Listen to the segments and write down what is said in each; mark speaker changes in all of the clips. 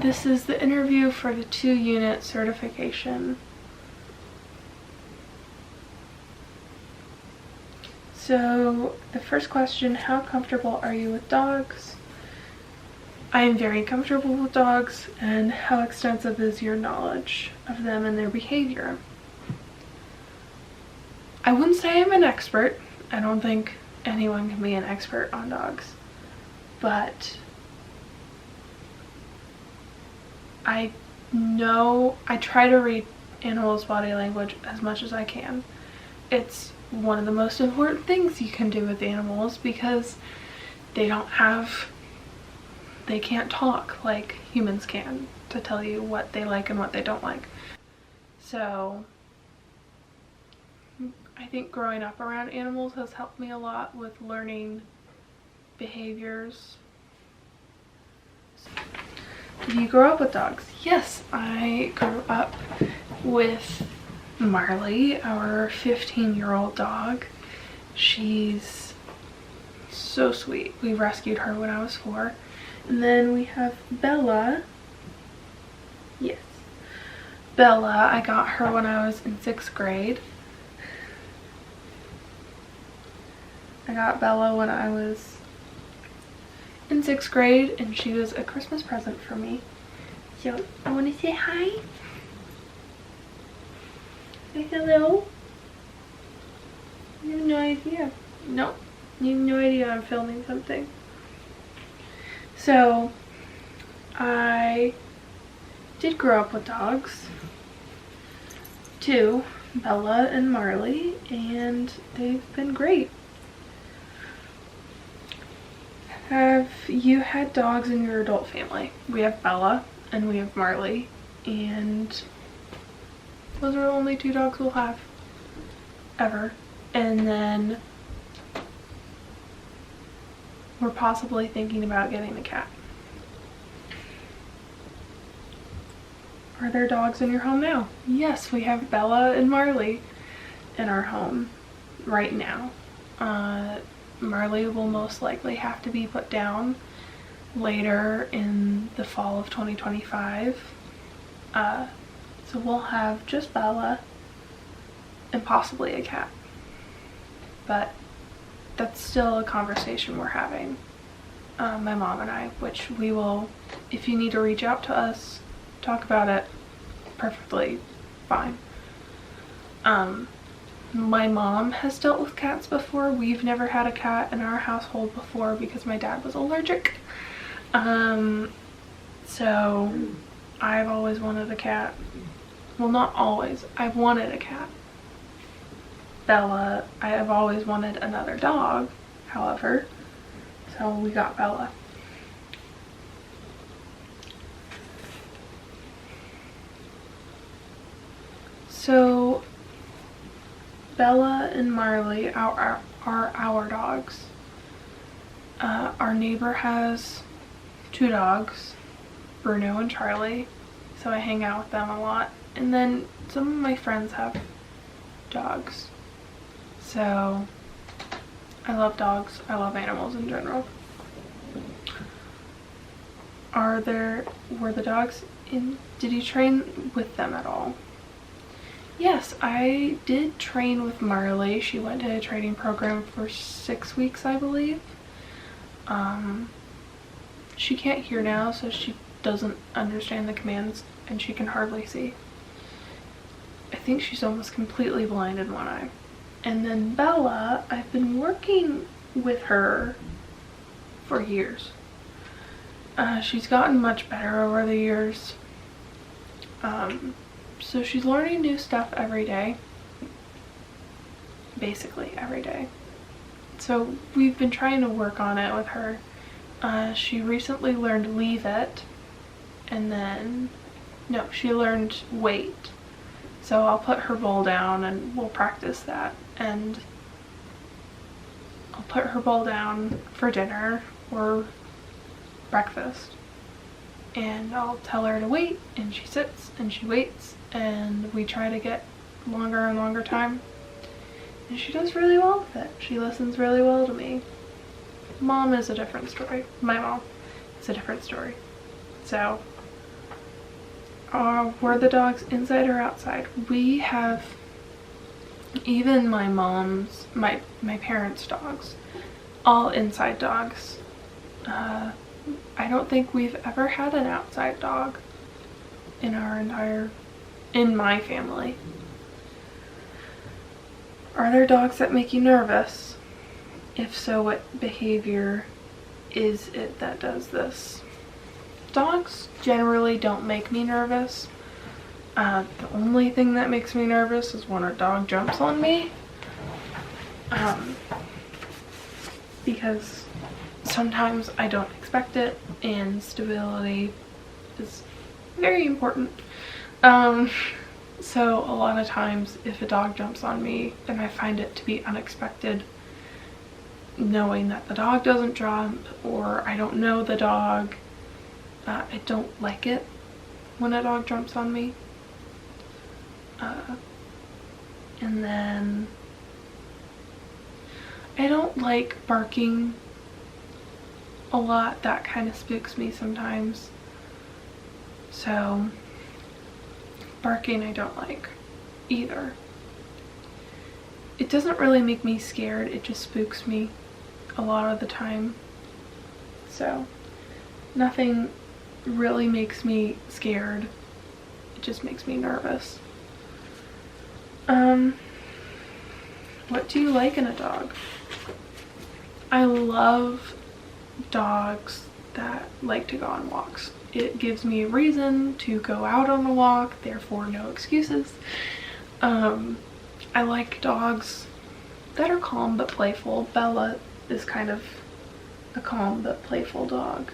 Speaker 1: This is the interview for the 2-unit certification. So the first question, how comfortable are you with dogs? I am very comfortable with dogs. And how extensive is your knowledge of them and their behavior? I wouldn't say I'm an expert. I don't think anyone can be an expert on dogs, but I try to read animals' body language as much as I can. It's one of the most important things you can do with animals because they can't talk like humans can to tell you what they like and what they don't like. So I think growing up around animals has helped me a lot with learning behaviors. Did you grow up with dogs? Yes, I grew up with Marley, our 15-year-old dog. She's so sweet. We rescued her when I was 4. And then we have Bella. Yes. Bella, I got her when I was in 6th grade. I got Bella when I was in 6th grade, and she was a Christmas present for me. So, I want to say hi. Say hello. You have no idea. Nope. You have no idea I'm filming something. So, I did grow up with dogs. 2, Bella and Marley, and they've been great. Have you had dogs in your adult family? We have Bella and we have Marley, and those are the only 2 dogs we'll have ever. And then we're possibly thinking about getting a cat. Are there dogs in your home now? Yes, we have Bella and Marley in our home right now. Marley will most likely have to be put down later in the fall of 2025. So we'll have just Bella and possibly a cat. But that's still a conversation we're having, my mom and I, which we will, if you need to reach out to us, talk about it, perfectly fine. My mom has dealt with cats before. We've never had a cat in our household before because my dad was allergic. So I've always wanted a cat. Well, not always. I've wanted a cat. Bella, I have always wanted another dog, however, so we got Bella. So Bella and Marley are our dogs. Our neighbor has 2 dogs, Bruno and Charlie, so I hang out with them a lot. And then some of my friends have dogs. So I love dogs. I love animals in general. Were the dogs in? Did you train with them at all? Yes, I did train with Marley. She went to a training program for 6 weeks, I believe. She can't hear now, so she doesn't understand the commands, and she can hardly see. I think she's almost completely blind in one eye. And then Bella, I've been working with her for years. She's gotten much better over the years. So she's learning new stuff every day. Basically every day. So we've been trying to work on it with her. She recently learned Leave It, and then, no, she learned Wait. So I'll put her bowl down and we'll practice that. And I'll put her bowl down for dinner or breakfast. And I'll tell her to wait, and she sits and she waits, and we try to get longer and longer time. And she does really well with it. She listens really well to me. Mom is a different story. My mom is a different story. So Were the dogs inside or outside? We have, even my parents' dogs, all inside dogs. I don't think we've ever had an outside dog in my family. Are there dogs that make you nervous? If so, what behavior is it that does this? Dogs generally don't make me nervous. The only thing that makes me nervous is when a dog jumps on me. Because sometimes I don't expect it, and stability is very important. So a lot of times if a dog jumps on me and I find it to be unexpected, knowing that the dog doesn't jump or I don't know the dog, I don't like it when a dog jumps on me. And then I don't like barking a lot. That kind of spooks me sometimes. So barking I don't like either. It doesn't really make me scared, it just spooks me a lot of the time. So nothing really makes me scared, it just makes me nervous. What do you like in a dog? I love dogs that like to go on walks. It gives me a reason to go out on a walk, therefore no excuses. I like dogs that are calm but playful. Bella is kind of a calm but playful dog.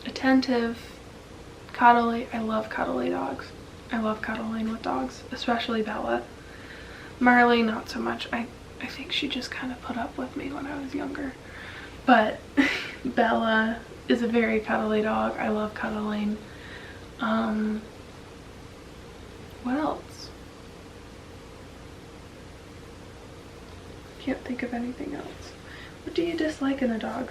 Speaker 1: Attentive, cuddly. I love cuddly dogs. I love cuddling with dogs, especially Bella. Marley, not so much. I think she just kind of put up with me when I was younger. But Bella is a very cuddly dog. I love cuddling. What else? Can't think of anything else. What do you dislike in a dog?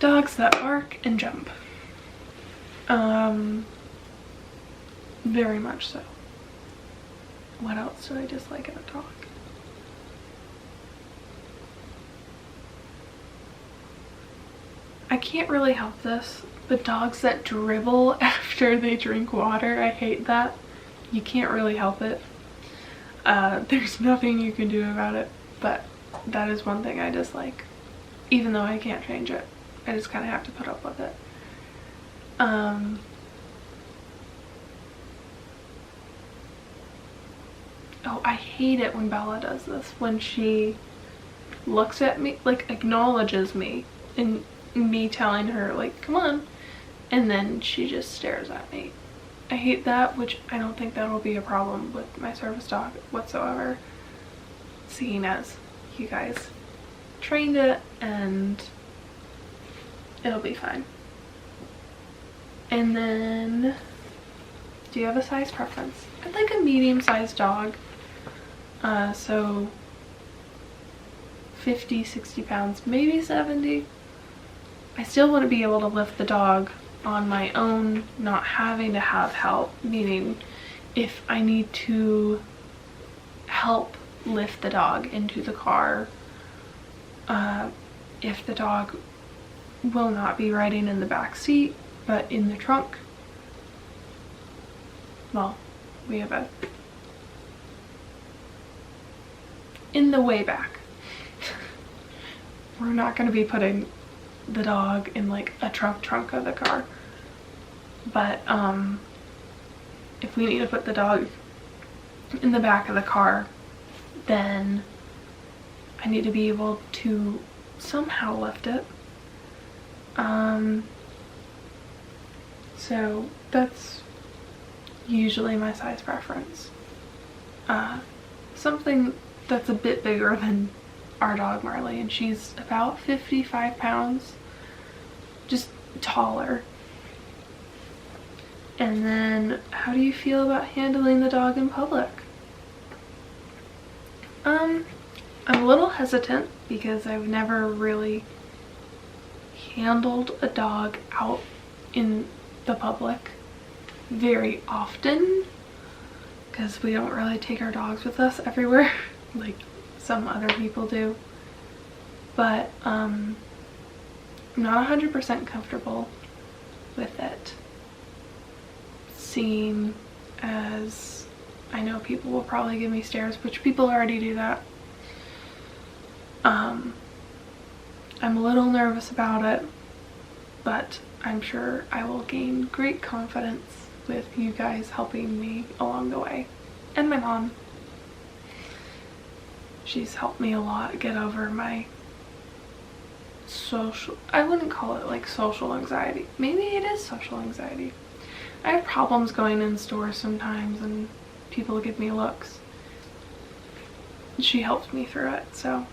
Speaker 1: Dogs that bark and jump. Very much so. What else do I dislike in a dog? I can't really help this, but dogs that dribble after they drink water, I hate that. You can't really help it. There's nothing you can do about it, but that is one thing I dislike. Even though I can't change it, I just kind of have to put up with it. Oh, I hate it when Bella does this. When she looks at me, like acknowledges me, and me telling her like, come on, and then she just stares at me. I hate that, which I don't think that'll be a problem with my service dog whatsoever, seeing as you guys trained it and it'll be fine. And then, do you have a size preference? I'd like a medium-sized dog. So 50, 60 pounds, maybe 70. I still want to be able to lift the dog on my own, not having to have help, meaning if I need to help lift the dog into the car, if the dog will not be riding in the back seat but in the trunk, well, we have a in the way back. We're not going to be putting the dog in like a trunk of the car, but if we need to put the dog in the back of the car, then I need to be able to somehow lift it. So that's usually my size preference. Something that's a bit bigger than our dog Marley, and she's about 55 pounds, just taller. And then, how do you feel about handling the dog in public? I'm a little hesitant because I've never really handled a dog out in the public very often because we don't really take our dogs with us everywhere like some other people do. But I'm not 100% comfortable with it, seeing as I know people will probably give me stares, which people already do that. I'm a little nervous about it, but I'm sure I will gain great confidence with you guys helping me along the way. And my mom. She's helped me a lot get over my social, I wouldn't call it like social anxiety. Maybe it is social anxiety. I have problems going in stores sometimes and people give me looks. She helps me through it, so